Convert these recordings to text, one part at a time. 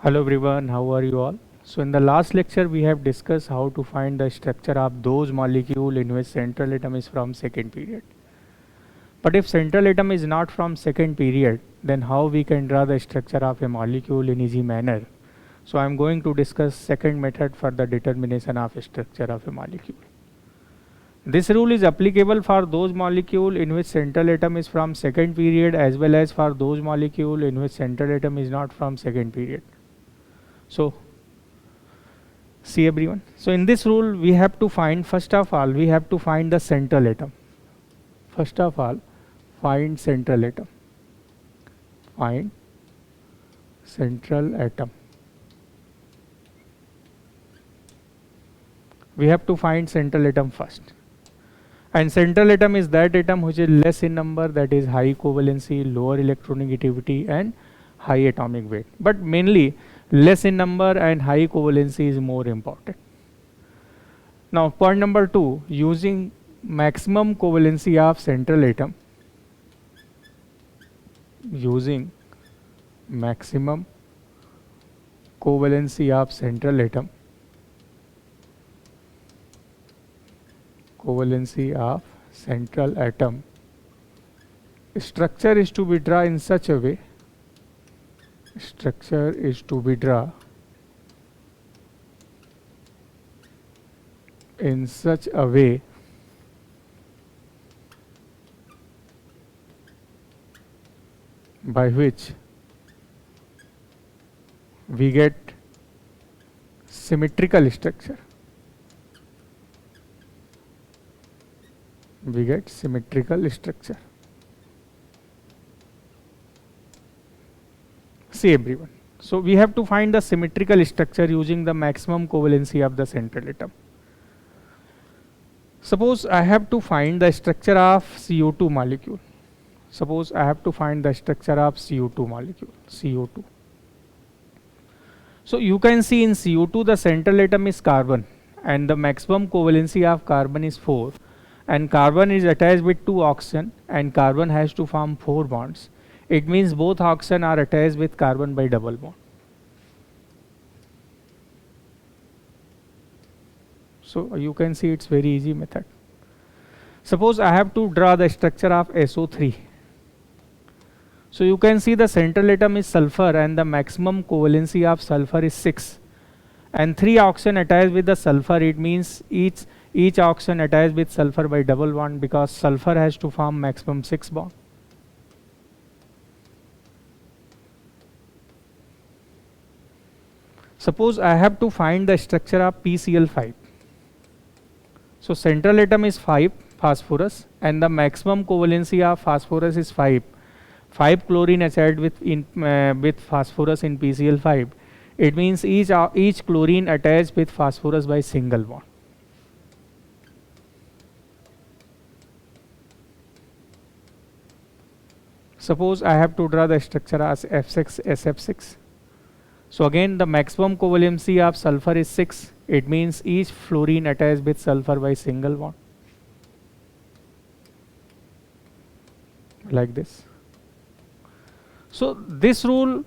Hello everyone, how are you all? So in the last lecture we have discussed how to find the structure of those molecule in which central atom is from second period. But if central atom is not from second period, then how we can draw the structure of a molecule in easy manner? So I am going to discuss second method for the determination of structure of a molecule. This rule is applicable for those molecule in which central atom is from second period as well as for those molecule in which central atom is not from second period. So see everyone. So in this rule we have to find, first of all we have to find the central atom. First of all find central atom. Find central atom. We have to find central atom first. And central atom is that atom which is less in number, that is high covalency, lower electronegativity and high atomic weight. But mainly less in number and high covalency is more important. Now point number 2, using maximum covalency of central atom. Using maximum covalency of central atom. Covalency of central atom. Structure is to be drawn in such a way. Structure is to be drawn in such a way by which we get symmetrical structure. We get symmetrical structure. See everyone. So we have to find the symmetrical structure using the maximum covalency of the central atom. Suppose I have to find the structure of CO2 molecule. Suppose I have to find the structure of CO2 molecule. CO2. So you can see in CO2 the central atom is carbon and the maximum covalency of carbon is 4, and carbon is attached with 2 oxygen and carbon has to form 4 bonds. It means both oxygen are attached with carbon by double bond. So you can see it's very easy method. Suppose I have to draw the structure of SO3. So you can see the central atom is sulfur and the maximum covalency of sulfur is 6 and 3 oxygen attached with the sulfur. It means each oxygen attached with sulfur by double bond because sulfur has to form maximum 6 bond. Suppose I have to find the structure of PCl5. So central atom is 5 phosphorus and the maximum covalency of phosphorus is 5. 5 chlorine attached with phosphorus in PCl5. It means each chlorine attached with phosphorus by single bond. Suppose I have to draw the structure as F6SF6. So again the maximum covalency of sulfur is 6. It means each fluorine attached with sulfur by single bond. Like this. So this rule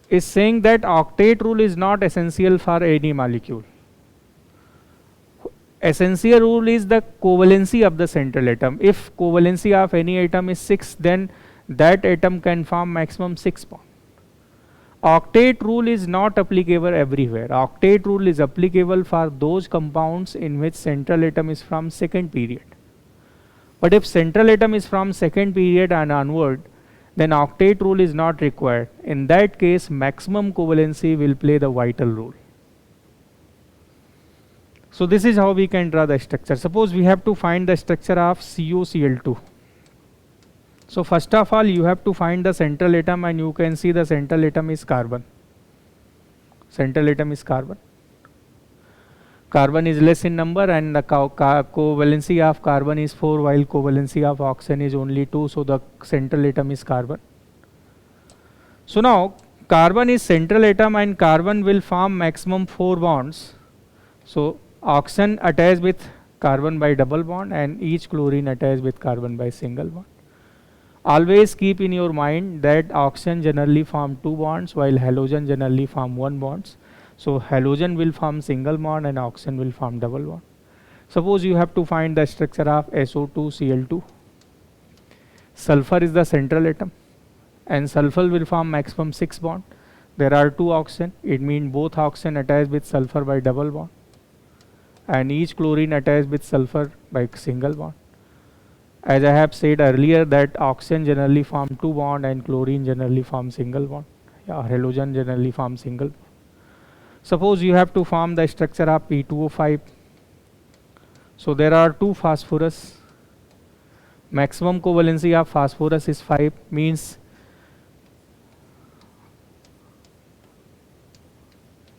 is saying that octet rule is not essential for any molecule. Essential rule is the covalency of the central atom. If covalency of any atom is 6, then that atom can form maximum 6 bond. Octet rule is not applicable everywhere. Octet rule is applicable for those compounds in which central atom is from second period. But if central atom is from second period and onward, then octet rule is not required. In that case, maximum covalency will play the vital role. So this is how we can draw the structure. Suppose we have to find the structure of CuCl2. So first of all you have to find the central atom and you can see the central atom is carbon. Central atom is carbon. Carbon is less in number and the covalency of carbon is 4 while covalency of oxygen is only 2. So the central atom is carbon. So now carbon is central atom and carbon will form maximum 4 bonds. So oxygen attached with carbon by double bond and each chlorine attached with carbon by single bond. Always keep in your mind that oxygen generally form two bonds while halogen generally form one bonds. So halogen will form single bond and oxygen will form double bond. Suppose you have to find the structure of SO2Cl2. Sulfur is the central atom and sulfur will form maximum 6 bond. There are two oxygen, it means both oxygen attached with sulfur by double bond and each chlorine attached with sulfur by single bond. As I have said earlier that oxygen generally form two bond and chlorine generally form single bond. Halogen generally form single bond. Suppose you have to form the structure of P2O5. So there are two phosphorus. Maximum covalency of phosphorus is 5, means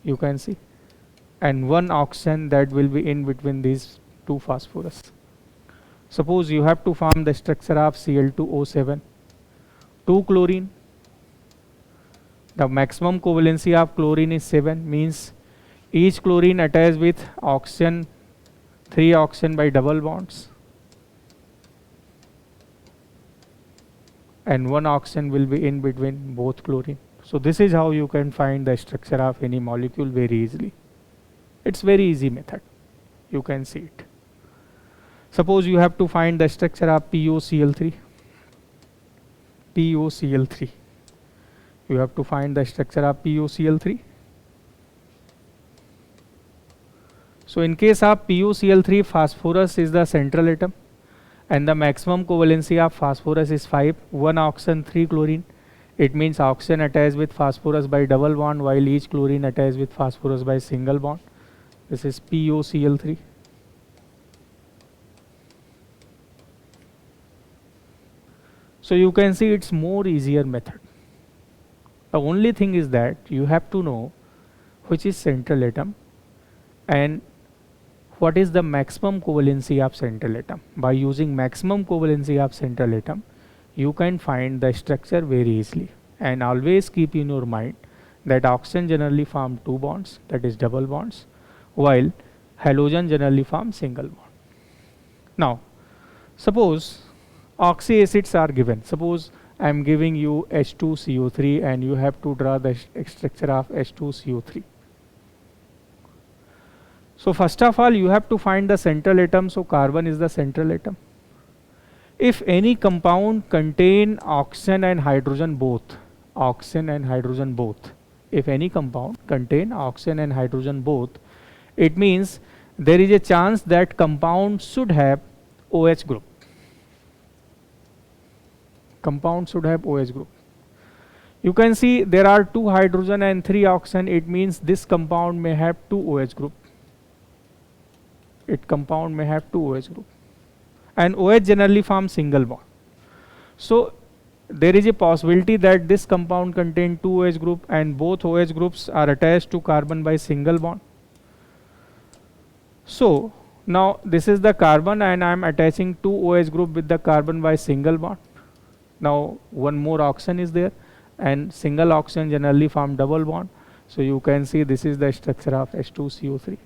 you can see, and one oxygen that will be in between these two phosphorus. Suppose you have to form the structure of Cl2O7, 2 chlorine. The maximum covalency of chlorine is 7, means each chlorine attached with oxygen, 3 oxygen by double bonds, and one oxygen will be in between both chlorine. So this is how you can find the structure of any molecule very easily. It's very easy method. You can see it. Suppose you have to find the structure of POCl3. POCl3. You have to find the structure of POCl3. So in case of POCl3, phosphorus is the central atom and the maximum covalency of phosphorus is 5, 1 oxygen, 3 chlorine. It means oxygen attached with phosphorus by double bond while each chlorine attached with phosphorus by single bond. This is POCl3. So you can see it's more easier method. The only thing is that you have to know which is central atom and what is the maximum covalency of central atom. By using maximum covalency of central atom, you can find the structure very easily. And always keep in your mind that oxygen generally form two bonds, that is double bonds, while halogen generally form single bond. Now, suppose oxy acids are given. Suppose I am giving you H2CO3 and you have to draw the structure of H2CO3. So first of all, you have to find the central atom. So carbon is the central atom. If any compound contain oxygen and hydrogen both, if any compound contain oxygen and hydrogen both, it means there is a chance that compound should have OH group. Compound should have OH group. You can see there are 2 hydrogen and 3 oxygen. It means this compound may have 2 OH group. Compound may have 2 OH group. And OH generally forms single bond. So there is a possibility that this compound contain 2 OH group and both OH groups are attached to carbon by single bond. So now this is the carbon and I am attaching 2 OH group with the carbon by single bond. Now one more oxygen is there and single oxygen generally form double bond. So you can see this is the structure of H2CO3.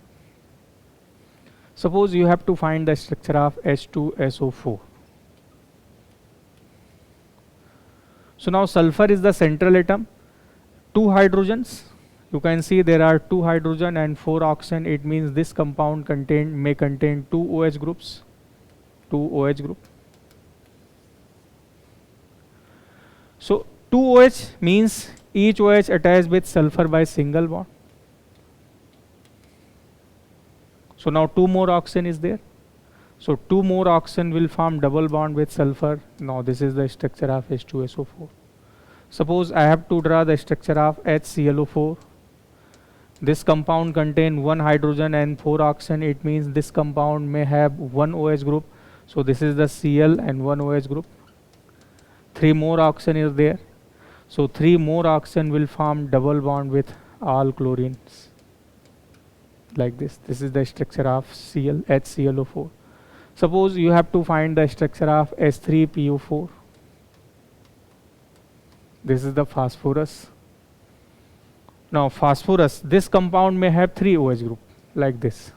Suppose you have to find the structure of H2SO4. So now sulfur is the central atom, 2 hydrogens. You can see there are 2 hydrogen and 4 oxygen. It means this compound may contain 2 OH groups, 2 OH group. So 2 OH means each OH attached with sulfur by single bond. So now 2 more oxygen is there. So 2 more oxygen will form double bond with sulfur. Now this is the structure of H2SO4. Suppose I have to draw the structure of HClO4. This compound contain 1 hydrogen and 4 oxygen. It means this compound may have 1 OH group. So this is the Cl and 1 OH group. 3 more oxygen is there. So 3 more oxygen will form double bond with all chlorines. Like this. This is the structure of HClO4. Suppose you have to find the structure of H3PO4. This is the phosphorus. Now phosphorus, this compound may have 3 OH group like this.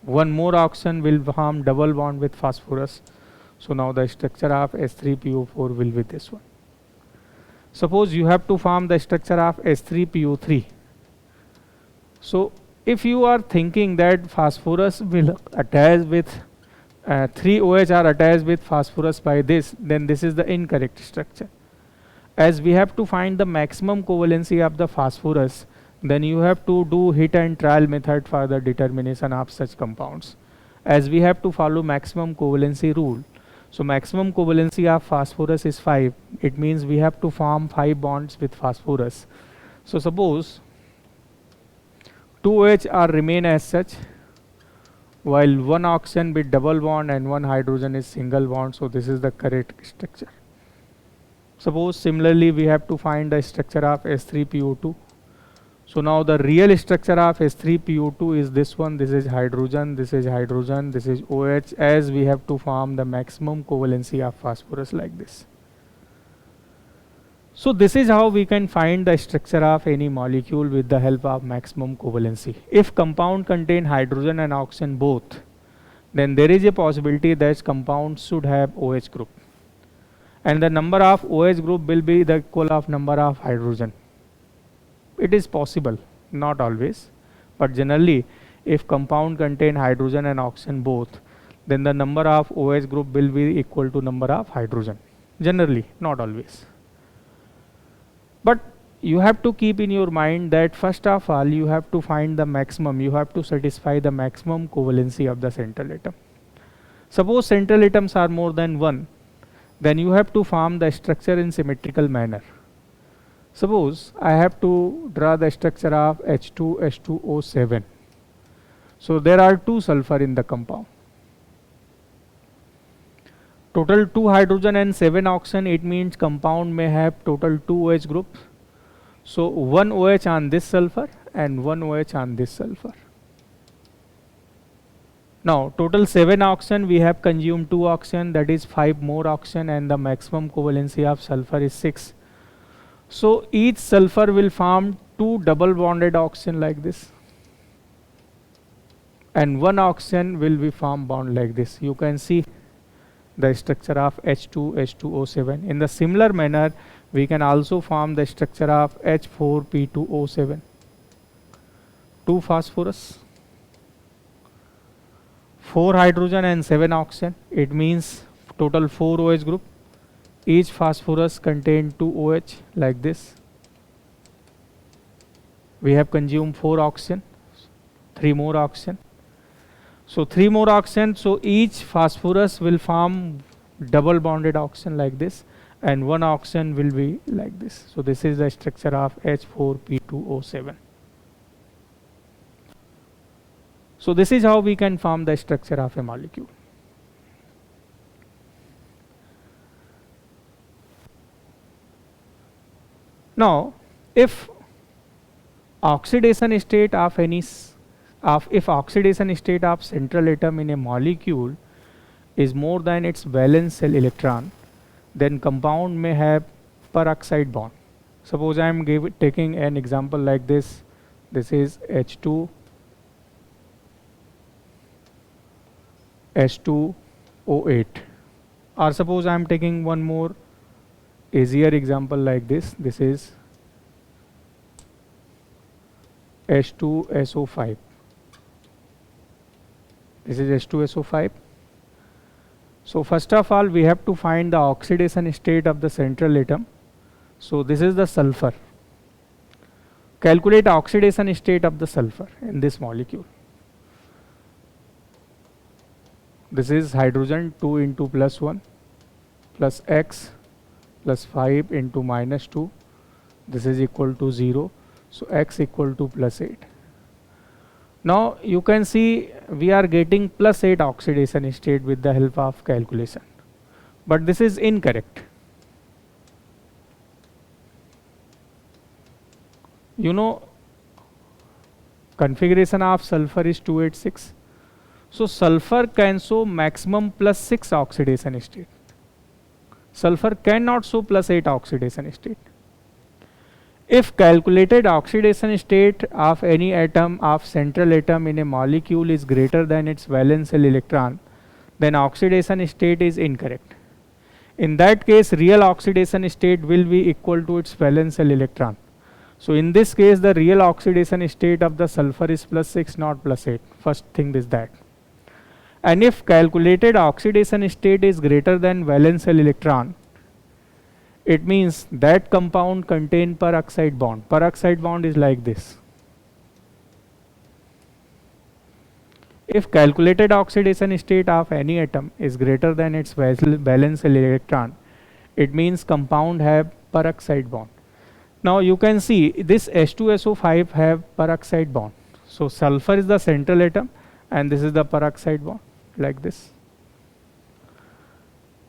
One more oxygen will form double bond with phosphorus. So now the structure of H3PO4 will be this one. Suppose you have to form the structure of H3PO3. So if you are thinking that phosphorus will attach with 3 OH are attached with phosphorus by this, then this is the incorrect structure. As we have to find the maximum covalency of the phosphorus, then you have to do hit and trial method for the determination of such compounds. As we have to follow maximum covalency rule, so maximum covalency of phosphorus is 5. It means we have to form 5 bonds with phosphorus. So suppose 2 OH are remain as such, while one oxygen with double bond and one hydrogen is single bond. So this is the correct structure. Suppose similarly we have to find the structure of H3PO2. So now the real structure of H3PO2 is this one. This is hydrogen, this is hydrogen, this is OH, as we have to form the maximum covalency of phosphorus like this. So this is how we can find the structure of any molecule with the help of maximum covalency. If compound contain hydrogen and oxygen both, then there is a possibility that compound should have OH group. And the number of OH group will be the equal of number of hydrogen. It is possible, not always, but generally if compound contain hydrogen and oxygen both, then the number of OH group will be equal to number of hydrogen. Generally, not always. But you have to keep in your mind that first of all you have to find the maximum, you have to satisfy the maximum covalency of the central atom. Suppose central atoms are more than 1, then you have to form the structure in symmetrical manner. Suppose I have to draw the structure of H2H2O7. So there are 2 sulfur in the compound. Total 2 hydrogen and 7 oxygen, it means compound may have total 2 OH groups. So 1 OH on this sulfur and 1 OH on this sulfur. Now total 7 oxygen, we have consumed 2 oxygen, that is 5 more oxygen, and the maximum covalency of sulfur is 6. So each sulfur will form 2 double bonded oxygen like this, and 1 oxygen will be form bond like this. You can see the structure of H2H2O7. In the similar manner, we can also form the structure of H4P2O7. 2 phosphorus, 4 hydrogen and 7 oxygen. It means total 4 OH group. Each phosphorus contain 2 OH like this. We have consumed 4 oxygen, 3 more oxygen. So 3 more oxygen, so each phosphorus will form double bonded oxygen like this, and 1 oxygen will be like this. So this is the structure of H4P2O7. So this is how we can form the structure of a molecule. Now, if oxidation state of if oxidation state of central atom in a molecule is more than its valence shell electron, then compound may have peroxide bond. Suppose I am taking an example like this. This is H2, H2O8. Or suppose I am taking one more easier example like this. This is H2SO5. This is H2SO5. So first of all, we have to find the oxidation state of the central atom. So this is the sulfur. Calculate oxidation state of the sulfur in this molecule. This is hydrogen 2 into plus 1 plus X plus 5 into minus 2. This is equal to 0. So X equal to plus 8. Now you can see we are getting plus 8 oxidation state with the help of calculation. But this is incorrect. You know, configuration of sulfur is 286. So sulfur can show maximum plus 6 oxidation state. Sulfur cannot show plus 8 oxidation state. If calculated oxidation state of any atom of central atom in a molecule is greater than its valence shell electron, then oxidation state is incorrect. In that case, real oxidation state will be equal to its valence shell electron. So in this case, the real oxidation state of the sulfur is +6, not +8. First thing is that. And if calculated oxidation state is greater than valence shell electron, it means that compound contain peroxide bond. Peroxide bond is like this. If calculated oxidation state of any atom is greater than its valence shell electron, it means compound have peroxide bond. Now you can see this H2SO5 have peroxide bond. So sulfur is the central atom and this is the peroxide bond, like this.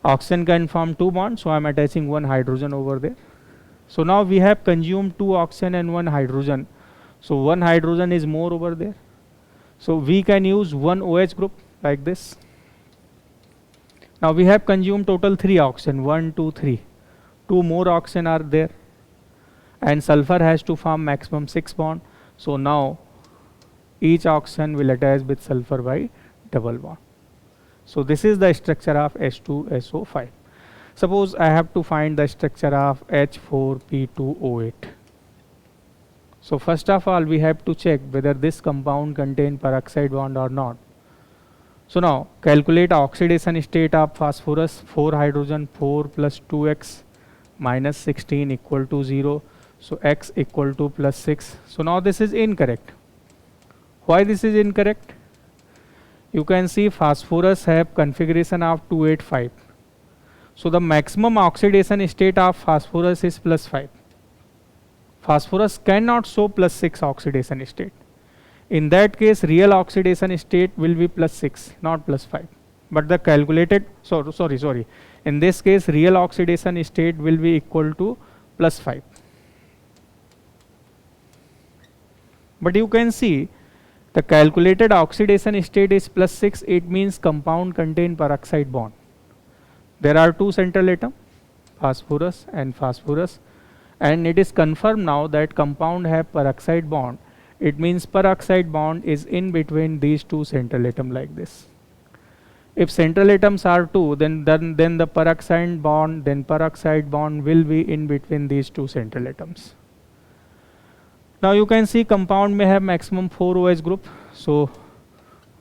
Oxygen can form 2 bonds, so I am attaching 1 hydrogen over there. So now we have consumed 2 oxygen and 1 hydrogen. So 1 hydrogen is more over there. So we can use 1 OH group like this. Now we have consumed total 3 oxygen, 1, 2, 3. 2 more oxygen are there. And sulfur has to form maximum 6 bond. So now each oxygen will attach with sulfur by double bond. So this is the structure of H2SO5. Suppose I have to find the structure of H4P2O8. So first of all, we have to check whether this compound contain peroxide bond or not. So now calculate oxidation state of phosphorus, 4 hydrogen, 4 plus 2x minus 16 equal to 0. So x equal to +6. So now this is incorrect. Why this is incorrect? You can see phosphorus have configuration of 285. So the maximum oxidation state of phosphorus is +5. Phosphorus cannot show +6 oxidation state. In that case, real oxidation state will be +6, not +5. But the calculated, sorry. In this case, real oxidation state will be equal to +5. But you can see the calculated oxidation state is +6. It means compound contain peroxide bond. There are 2 central atoms, phosphorus and phosphorus, and it is confirmed now that compound have peroxide bond. It means peroxide bond is in between these 2 central atoms like this. If central atoms are 2, then the peroxide bond will be in between these 2 central atoms. Now you can see compound may have maximum 4 OH group, so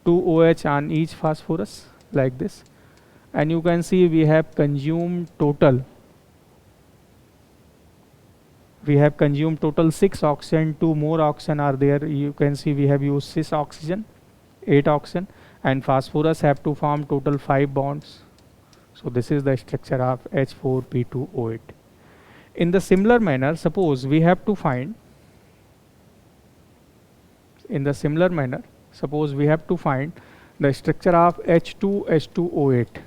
2 OH on each phosphorus like this, and you can see we have consumed total 6 oxygen, 2 more oxygen are there. You can see we have used 6 oxygen, 8 oxygen, and phosphorus have to form total 5 bonds. So this is the structure of H4P2O8. In the similar manner, suppose we have to find the structure of H2H2O8.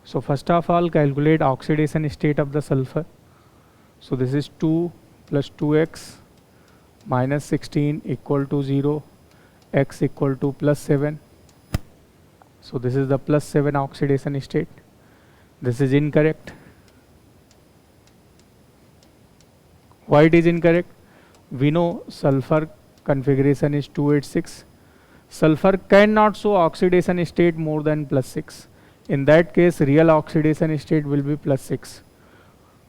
So first of all, calculate oxidation state of the sulfur. So this is 2 plus 2x minus 16 equal to 0, x equal to +7. So this is the +7 oxidation state. This is incorrect. Why it is incorrect? We know sulfur configuration is 286. Sulfur cannot show oxidation state more than +6. In that case, real oxidation state will be +6.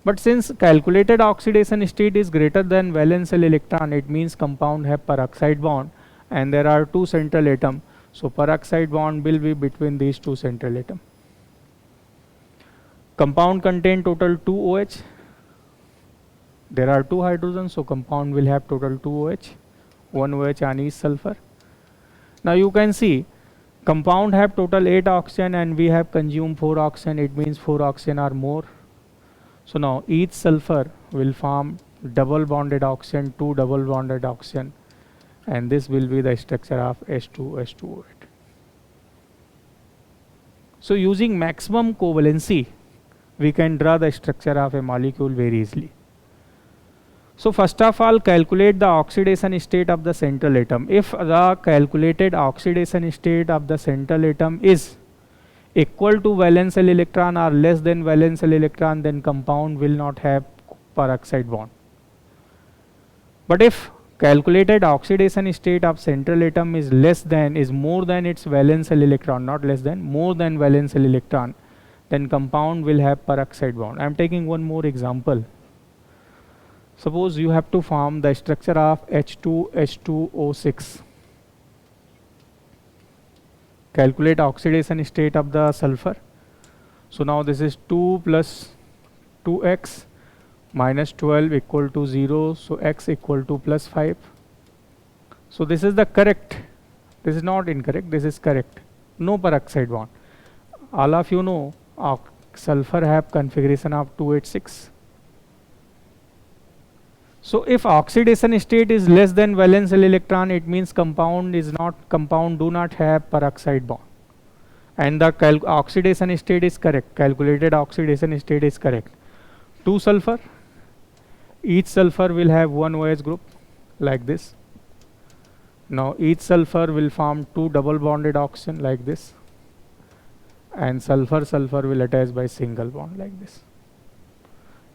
But since calculated oxidation state is greater than valence shell electron, it means compound have peroxide bond and there are 2 central atoms. So peroxide bond will be between these 2 central atoms. Compound contain total 2 OH. There are 2 hydrogens, so compound will have total 2 OH, 1 OH on each sulfur. Now you can see compound have total 8 oxygen and we have consumed 4 oxygen. It means 4 oxygen are more. So now each sulfur will form double bonded oxygen, 2 double bonded oxygen, and this will be the structure of H2H2O8. So using maximum covalency, we can draw the structure of a molecule very easily. So first of all, calculate the oxidation state of the central atom. If the calculated oxidation state of the central atom is equal to valence shell electron or less than valence shell electron, then compound will not have peroxide bond. But if calculated oxidation state of central atom is more than its valence shell electron, not less than, more than valence shell electron, then compound will have peroxide bond. I am taking one more example. Suppose you have to form the structure of H2H2O6. Calculate oxidation state of the sulfur. So now this is 2 plus 2x minus 12 equal to 0. So x equal to plus 5. So this is the correct. This is not incorrect. This is correct. No peroxide bond. All of you know sulfur have configuration of 286. So if oxidation state is less than valence shell electron, it means compound do not have peroxide bond, and the oxidation state is correct. Calculated oxidation state is correct. 2 sulfur, each sulfur will have one OH group like this. Now each sulfur will form 2 double bonded oxygen like this, and sulfur will attach by single bond like this.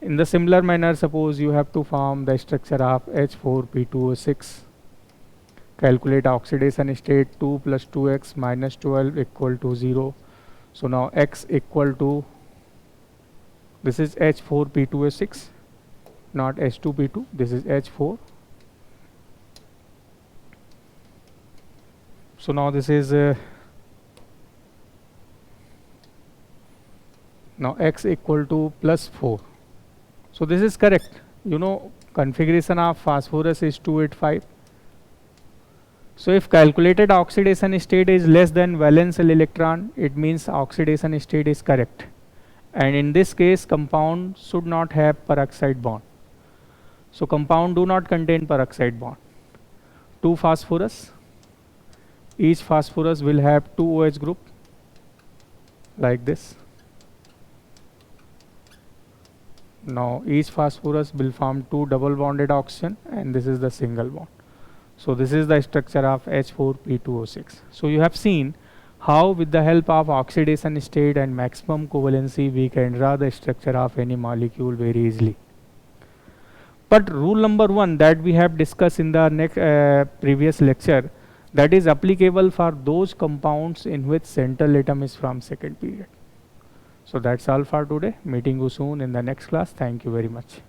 In the similar manner, suppose you have to form the structure of H4P2O6. Calculate oxidation state 2 plus 2x minus 12 equal to 0. So now x equal to, this is H4P2O6, not H2P2, this is H4. So now this is now x equal to plus 4. So this is correct. You know, configuration of phosphorus is 285. So if calculated oxidation state is less than valence shell electron, it means oxidation state is correct. And in this case, compound should not have peroxide bond. So compound do not contain peroxide bond. 2 phosphorus, each phosphorus will have 2 OH group like this. Now each phosphorus will form 2 double bonded oxygen, and this is the single bond. So this is the structure of H4P2O6. So you have seen how with the help of oxidation state and maximum covalency we can draw the structure of any molecule very easily. But rule number 1 that we have discussed in the next previous lecture, that is applicable for those compounds in which central atom is from second period. So that's all for today. Meeting you soon in the next class. Thank you very much.